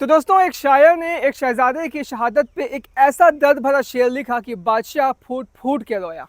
तो दोस्तों, एक शायर ने एक शहजादे की शहादत पे एक ऐसा दर्द भरा शेर लिखा कि बादशाह फूट फूट के रोया।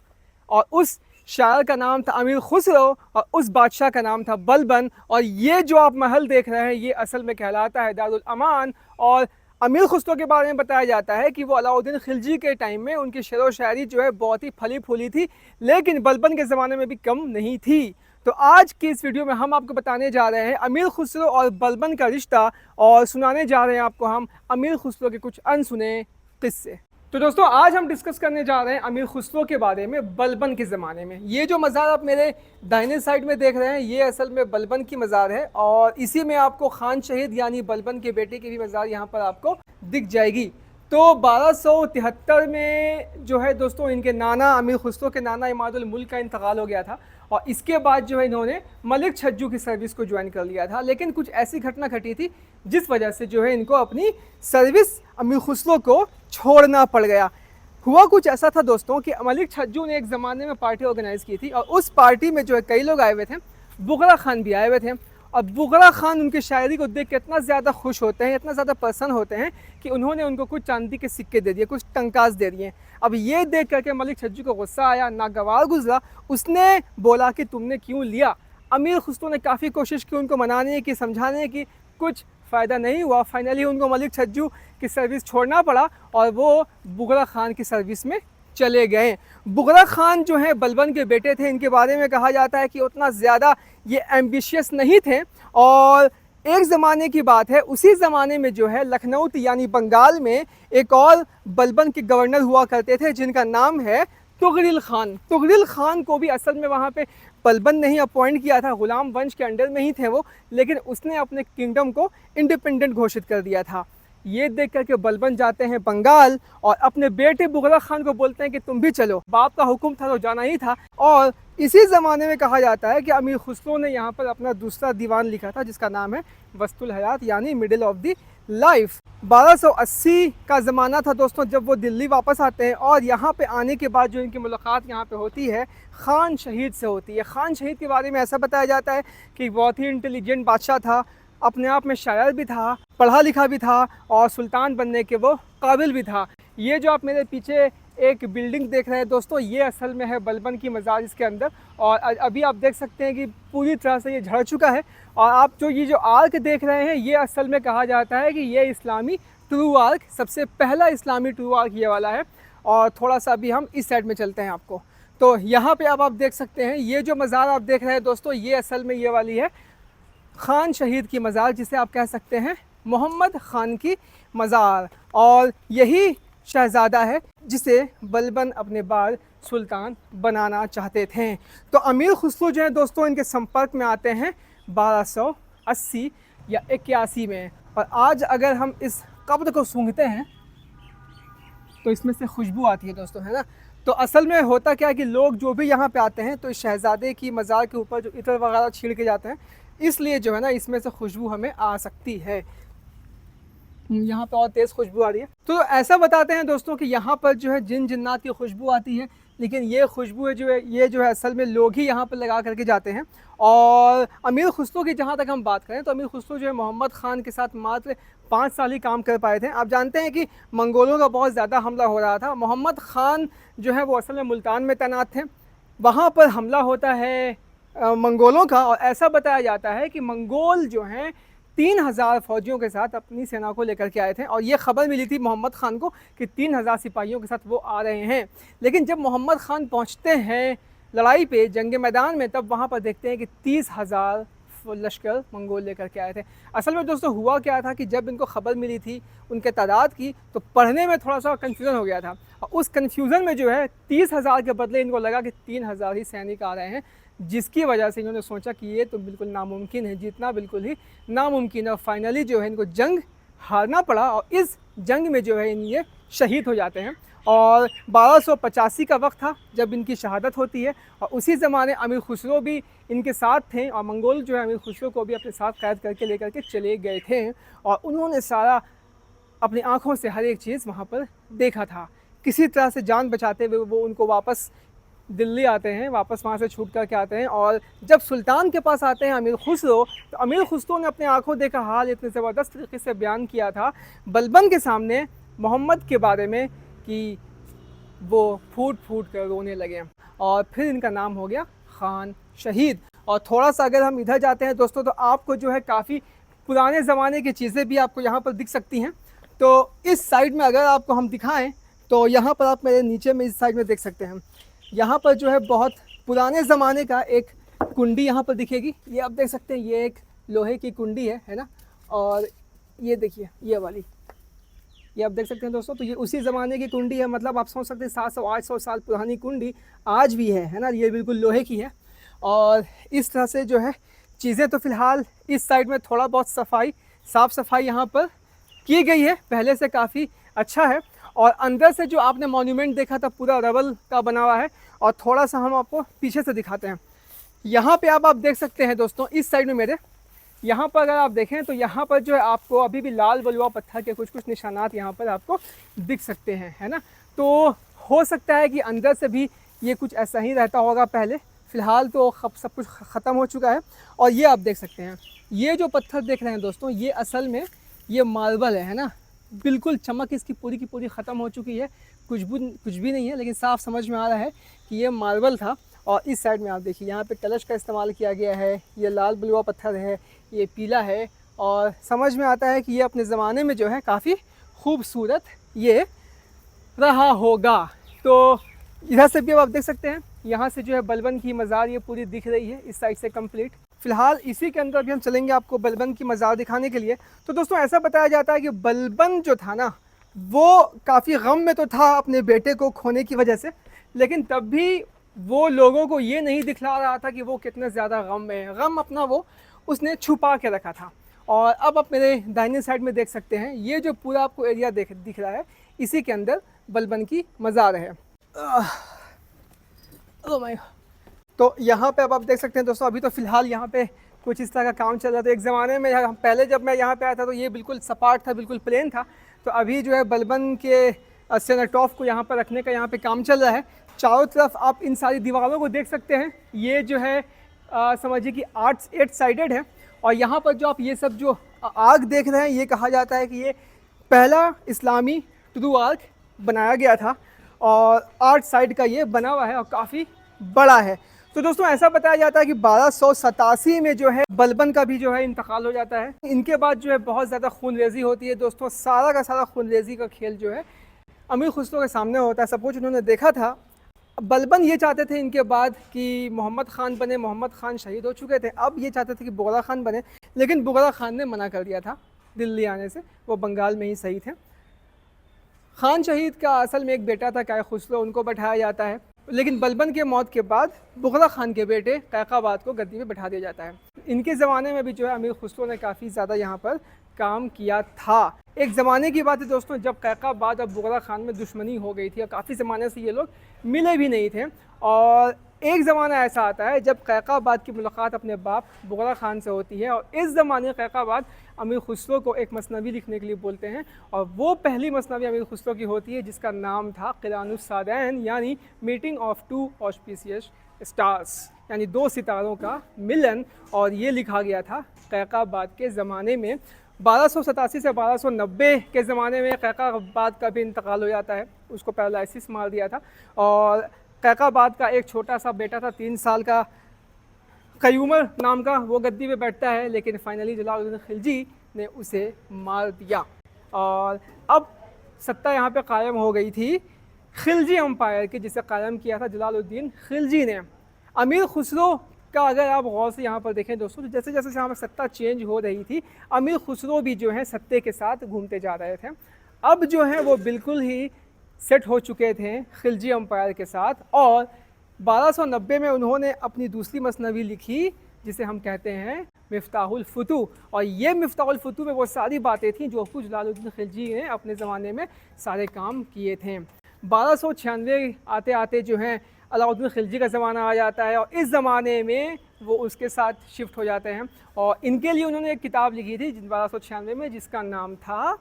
और उस शायर का नाम था अमीर खुसरो और उस बादशाह का नाम था बलबन। और ये जो आप महल देख रहे हैं ये असल में कहलाता है दारुल अमान। और अमीर खुसरो के बारे में बताया जाता है कि वो अलाउद्दीन खिलजी के टाइम में उनकी शेर व शायरी जो है बहुत ही फली फूली थी, लेकिन बलबन के ज़माने में भी कम नहीं थी। तो आज की इस वीडियो में हम आपको बताने जा रहे हैं अमीर खुसरो और बलबन का रिश्ता, और सुनाने जा रहे हैं आपको हम अमीर खुसरो के कुछ अनसुने किस्से। तो दोस्तों, आज हम डिस्कस करने जा रहे हैं अमीर खुसरो के बारे में बलबन के ज़माने में। ये जो मज़ार आप मेरे दाहिने साइड में देख रहे हैं ये असल में बलबन की मज़ार है, और इसी में आपको खान शहीद यानी बलबन के बेटे की भी मज़ार यहाँ पर आपको दिख जाएगी। तो 1273 में जो है दोस्तों, इनके नाना अमीर खुसरो के नाना इमादुल मुल्क का इंतकाल हो गया था, और इसके बाद जो है इन्होंने मलिक छज्जू की सर्विस को ज्वाइन कर लिया था। लेकिन कुछ ऐसी घटना घटी थी जिस वजह से जो है इनको अपनी सर्विस अमीर खुसरो को छोड़ना पड़ गया। हुआ कुछ ऐसा था दोस्तों कि मलिक छज्जू ने एक ज़माने में पार्टी ऑर्गेनाइज़ की थी, और उस पार्टी में जो है कई लोग आए हुए थे, बुगरा खान भी आए हुए थे। और बुगरा खान उनकी शायरी को देख के इतना ज़्यादा खुश होते हैं, इतना ज़्यादा प्रसन्न होते हैं कि उन्होंने उनको कुछ चांदी के सिक्के दे दिए, कुछ टंकास दे दिए। अब ये देख करके मलिक छज्जू को गुस्सा आया, नागवार गुजरा। उसने बोला कि तुमने क्यों लिया। अमीर खुसरो ने काफ़ी कोशिश की उनको मनाने की, समझाने की, कुछ फ़ायदा नहीं हुआ। फाइनली उनको मलिक छज्जू की सर्विस छोड़ना पड़ा और वो बुगरा खान की सर्विस में चले गए। बुगरा खान जो हैं बलबन के बेटे थे। इनके बारे में कहा जाता है कि उतना ज़्यादा ये एम्बिशियस नहीं थे। और एक ज़माने की बात है, उसी ज़माने में जो है लखनऊ यानी बंगाल में एक और बलबन के गवर्नर हुआ करते थे जिनका नाम है तुगरिल खान। तुगरिल खान को भी असल में वहाँ पे बलबन ने ही अपॉइंट किया था, गुलाम वंश के अंडर में ही थे वो, लेकिन उसने अपने किंगडम को इंडिपेंडेंट घोषित कर दिया था। ये देख करके बलबन जाते हैं बंगाल और अपने बेटे बुगरा खान को बोलते हैं कि तुम भी चलो। बाप का हुक्म था तो जाना ही था। और इसी ज़माने में कहा जाता है कि अमीर खुसरो ने यहाँ पर अपना दूसरा दीवान लिखा था जिसका नाम है वस्तुल हयात यानी मिडिल ऑफ द लाइफ। 1280 का ज़माना था दोस्तों जब वो दिल्ली वापस आते हैं, और यहाँ पे आने के बाद जो इनकी मुलाकात यहाँ पे होती है खान शहीद से होती है। खान शहीद के बारे में ऐसा बताया जाता है कि बहुत ही इंटेलिजेंट बादशाह था, अपने आप में शायर भी था, पढ़ा लिखा भी था, और सुल्तान बनने के वो काबिल भी था। ये जो आप मेरे पीछे एक बिल्डिंग देख रहे हैं दोस्तों, ये असल में है बलबन की मज़ार इसके अंदर। और अभी आप देख सकते हैं कि पूरी तरह से ये झड़ चुका है। और आप ये जो आर्क देख रहे हैं ये असल में कहा जाता है कि ये इस्लामी ट्रू आर्क, सबसे पहला इस्लामी ट्रू आर्क ये वाला है। और थोड़ा सा अभी हम इस साइड में चलते हैं आपको, तो यहाँ पे अब आप देख सकते हैं ये जो मज़ार आप देख रहे हैं दोस्तों, ये असल में ये वाली है खान शहीद की मज़ार, जिसे आप कह सकते हैं मोहम्मद खान की मज़ार। और यही शहज़ादा है जिसे बलबन अपने बाद सुल्तान बनाना चाहते थे। तो अमीर खुसरो जो है दोस्तों इनके संपर्क में आते हैं 1280 या 81 में। और आज अगर हम इस कब्र को सूंघते हैं तो इसमें से खुशबू आती है दोस्तों, है ना। तो असल में होता क्या है कि लोग जो भी यहाँ पे आते हैं तो इस शहज़ादे की मज़ार के ऊपर जो इत्र वगैरह छीड़ के जाते हैं, इसलिए जो है ना इसमें से खुशबू हमें आ सकती है। यहाँ पे और तेज़ खुशबू आ रही है। तो ऐसा बताते हैं दोस्तों कि यहाँ पर जो है जिन जिन्नात की खुशबू आती है, लेकिन ये खुशबू है ये जो है असल में लोग ही यहाँ पर लगा करके जाते हैं। और अमीर खुसरो की जहाँ तक हम बात करें तो अमीर खुसरो जो है मोहम्मद ख़ान के साथ मात्र 5 साल ही काम कर पाए थे। आप जानते हैं कि मंगोलों का बहुत ज़्यादा हमला हो रहा था। मोहम्मद ख़ान जो है वो असल में मुल्तान में तैनात थे, वहाँ पर हमला होता है मंगोलों का। और ऐसा बताया जाता है कि मंगोल जो हैं 3000 फ़ौजियों के साथ अपनी सेना को लेकर के आए थे, और ये ख़बर मिली थी मोहम्मद ख़ान को कि 3000 सिपाहियों के साथ वो आ रहे हैं। लेकिन जब मोहम्मद ख़ान पहुंचते हैं लड़ाई पे जंग मैदान में, तब वहाँ पर देखते हैं कि 30,000 लश्कर मंगोल लेकर के आए थे। असल में दोस्तों हुआ क्या था कि जब इनको ख़बर मिली थी उनके तादाद की, तो पढ़ने में थोड़ा सा कन्फ्यूज़न हो गया था, और उस कन्फ्यूज़न में जो है 30,000 के बदले इनको लगा कि 3,000 ही सैनिक आ रहे हैं, जिसकी वजह से इन्होंने सोचा कि ये तो बिल्कुल नामुमकिन है, जीतना बिल्कुल ही नामुमकिन है। और फाइनली जो है इनको जंग हारना पड़ा, और इस जंग में जो है ये शहीद हो जाते हैं। और 1285 का वक्त था जब इनकी शहादत होती है, और उसी ज़माने अमीर खुसरो भी इनके साथ थे, और मंगोल जो है अमीर खुसरो को भी अपने साथ कैद करके लेकर के चले गए थे। और उन्होंने सारा अपनी आँखों से हर एक चीज़ वहाँ पर देखा था। किसी तरह से जान बचाते हुए वो उनको वापस दिल्ली आते हैं, वापस वहाँ से छूट करके आते हैं और जब सुल्तान के पास आते हैं अमीर खुसरो, तो अमीर खुसरो ने अपने आंखों देखा हाल इतने ज़बरदस्त तरीके से बयान किया था बलबन के सामने मोहम्मद के बारे में कि वो फूट फूट कर रोने लगे और फिर इनका नाम हो गया खान शहीद। और थोड़ा सा अगर हम इधर जाते हैं दोस्तों तो आपको जो है काफ़ी पुराने ज़माने की चीज़ें भी आपको यहाँ पर दिख सकती हैं। तो इस साइड में अगर आपको हम दिखाएं तो यहाँ पर आप मेरे नीचे में इस साइड में देख सकते हैं, यहाँ पर जो है बहुत पुराने ज़माने का एक कुंडी यहाँ पर दिखेगी। ये आप देख सकते हैं, ये एक लोहे की कुंडी है ना। और ये देखिए ये वाली, ये आप देख सकते हैं दोस्तों, तो ये उसी ज़माने की कुंडी है। मतलब आप सोच सकते हैं 700-800 साल पुरानी कुंडी आज भी है ना। ये बिल्कुल लोहे की है। और इस तरह से जो है चीज़ें, तो फ़िलहाल इस साइड में थोड़ा बहुत साफ़ सफाई यहाँ पर की गई है, पहले से काफ़ी अच्छा है। और अंदर से जो आपने मॉन्यूमेंट देखा था पूरा रबल का बना हुआ है। और थोड़ा सा हम आपको पीछे से दिखाते हैं। यहाँ पे आप देख सकते हैं दोस्तों, इस साइड में मेरे यहाँ पर अगर आप देखें तो यहाँ पर जो है आपको अभी भी लाल बलुआ पत्थर के कुछ निशानात यहाँ पर आपको दिख सकते हैं, है ना। तो हो सकता है कि अंदर से भी ये कुछ ऐसा ही रहता होगा पहले। फ़िलहाल तो सब कुछ ख़त्म हो चुका है। और ये आप देख सकते हैं, ये जो पत्थर देख रहे हैं दोस्तों, ये असल में ये मार्बल है ना। बिल्कुल चमक इसकी पूरी की पूरी ख़त्म हो चुकी है, कुछ भी नहीं है, लेकिन साफ समझ में आ रहा है कि ये मार्बल था। और इस साइड में आप देखिए यहाँ पे कलश का इस्तेमाल किया गया है, ये लाल बलुआ पत्थर है, ये पीला है। और समझ में आता है कि ये अपने ज़माने में जो है काफ़ी खूबसूरत ये रहा होगा। तो इधर से भी अब आप देख सकते हैं, यहाँ से जो है बलबन की मज़ार ये पूरी दिख रही है, इस साइड से कंप्लीट। फ़िलहाल इसी के अंदर भी हम चलेंगे आपको बलबन की मज़ार दिखाने के लिए। तो दोस्तों ऐसा बताया जाता है कि बलबन जो था ना, वो काफ़ी गम में तो था अपने बेटे को खोने की वजह से, लेकिन तब भी वो लोगों को ये नहीं दिखला रहा था कि वो कितने ज़्यादा गम में है। गम अपना वो उसने छुपा के रखा था। और अब आप मेरे दाहिने साइड में देख सकते हैं, ये जो पूरा आपको एरिया दिख रहा है, इसी के अंदर बलबन की मज़ार है। तो यहाँ पे अब आप देख सकते हैं दोस्तों, अभी तो फ़िलहाल यहाँ पे कुछ इस तरह का काम चल रहा था। एक ज़माने में पहले जब मैं यहाँ पे आया था तो ये बिल्कुल सपाट था, बिल्कुल प्लेन था। तो अभी जो है बलबन के सेनेटॉफ को यहाँ पर रखने का यहाँ पे काम चल रहा है। चारों तरफ आप इन सारी दीवारों को देख सकते हैं, ये जो है समझिए कि 8 साइडेड है। और यहाँ पर जो आप ये सब जो आग देख रहे हैं, ये कहा जाता है कि ये पहला इस्लामी ट्रू आर्क बनाया गया था और 8 साइड का ये बना हुआ है और काफ़ी बड़ा है। तो दोस्तों ऐसा बताया जाता है कि 1287 में जो है बलबन का भी जो है इंतकाल हो जाता है। इनके बाद जो है बहुत ज़्यादा खूनरेज़ी होती है दोस्तों। सारा का सारा खूनरेज़ी का खेल जो है अमीर खुसरो के सामने होता है। सब कुछ उन्होंने देखा था। बलबन ये चाहते थे इनके बाद कि मोहम्मद ख़ान बने, मोहम्मद ख़ान शहीद हो चुके थे। अब ये चाहते थे कि बुगरा ख़ान बने, लेकिन बुगरा ख़ान ने मना कर दिया था दिल्ली आने से, वो बंगाल में ही सही थे। खान शहीद का असल में एक बेटा था काया खुसरो, उनको बैठाया जाता है। लेकिन बलबन के मौत के बाद बुगरा ख़ान के बेटे कैकाबाद को गद्दी पे बैठा दिया जाता है। इनके ज़माने में भी जो है अमीर खुसरो ने काफ़ी ज़्यादा यहाँ पर काम किया था। एक ज़माने की बात है दोस्तों, जब कैकाबाद और बुगरा ख़ान में दुश्मनी हो गई थी और काफ़ी ज़माने से ये लोग मिले भी नहीं थे। और एक ज़माना ऐसा आता है जब कैकाबाद की मुलाकात अपने बाप बुगरा ख़ान से होती है और इस ज़माने कैकाबाद अमीर खुसरो को एक मसनवी लिखने के लिए बोलते हैं। और वो पहली मसनवी अमीर खुसरो की होती है जिसका नाम था क़िरानुस्सादैन, यानी मीटिंग ऑफ 2 ऑस्पिशियस स्टार्स, यानी 2 सितारों का मिलन। और ये लिखा गया था कैकाबाद के ज़माने में। 1287 से 1290 के ज़माने में कैकाबाद का भी इंतकाल हो जाता है, उसको पैरालिसिस मार दिया था। और कैकाबाद का एक छोटा सा बेटा था 3 साल का, क़यूमर नाम का, वो गद्दी पे बैठता है, लेकिन फाइनली जलालुद्दीन खिलजी ने उसे मार दिया। और अब सत्ता यहाँ पे कायम हो गई थी खिलजी एम्पायर की, जिसे कायम किया था जलालुद्दीन खिलजी ने। अमीर खुसरो का अगर आप गौर से यहाँ पर देखें दोस्तों, तो जैसे जैसे यहाँ पर सत्ता चेंज हो रही थी, अमीर खुसरो भी जो है सत्ते के साथ घूमते जा रहे थे। अब जो है वो बिल्कुल ही सेट हो चुके थे खिलजी एम्पायर के साथ। और 1290 में उन्होंने अपनी दूसरी मसनवी लिखी जिसे हम कहते हैं मिफ्ताहुल फुतू। और ये मिफ्ताहुल फुतू में वो सारी बातें थीं जो कुछ जलालुद्दीन खिलजी ने अपने ज़माने में सारे काम किए थे। 1296 आते आते जो है अलाउद्दीन खिलजी का ज़माना आ जाता है और इस ज़माने में वो उसके साथ शिफ्ट हो जाते हैं। और इनके लिए उन्होंने एक किताब लिखी थी 1296 में, जिसका नाम था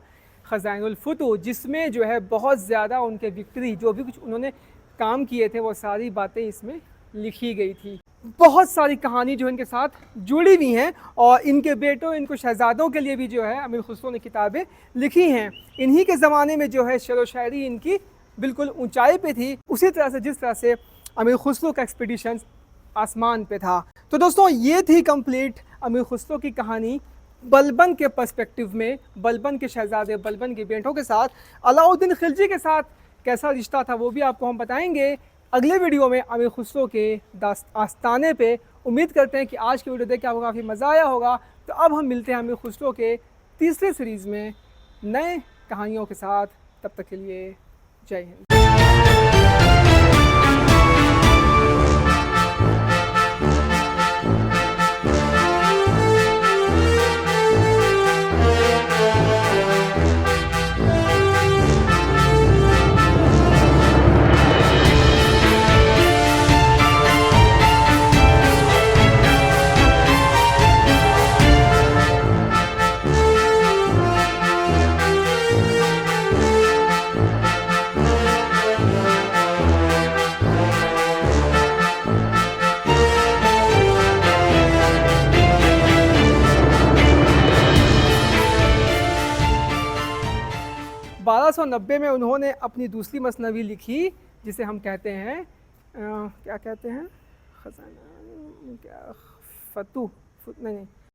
ख़ज़ाइनुल फुतू, जिसमें जो है बहुत ज़्यादा उनके विक्ट्री जो भी कुछ उन्होंने काम किए थे वो सारी बातें इसमें लिखी गई थी। बहुत सारी कहानी जो इनके साथ जुड़ी हुई हैं और इनके बेटों, इनको शहज़ादों के लिए भी जो है अमीर खुसरो ने किताबें लिखी हैं। इन्हीं के ज़माने में जो है शेर व शायरी इनकी बिल्कुल ऊंचाई पे थी, उसी तरह से जिस तरह से अमीर खुसरो का एक्सपीडिशन आसमान पे था। तो दोस्तों ये थी कंप्लीट अमीर खुसरो की कहानी बलबन के पर्सपेक्टिव में, बलबन के शहज़ादे, बलबन के बेटों के साथ। अलाउद्दीन खिलजी के साथ कैसा रिश्ता था वो भी आपको हम बताएंगे अगले वीडियो में अमीर खुसरो के आस्ताने पे। उम्मीद करते हैं कि आज की वीडियो देख के आपको काफ़ी मज़ा आया होगा। तो अब हम मिलते हैं अमीर खुसरो के तीसरे सीरीज़ में नए कहानियों के साथ। तब तक के लिए जय हिंद। बारह सौ नब्बे में उन्होंने अपनी दूसरी मसनवी लिखी जिसे हम कहते हैं क्या कहते हैं, खजाना क्या, फतूह नहीं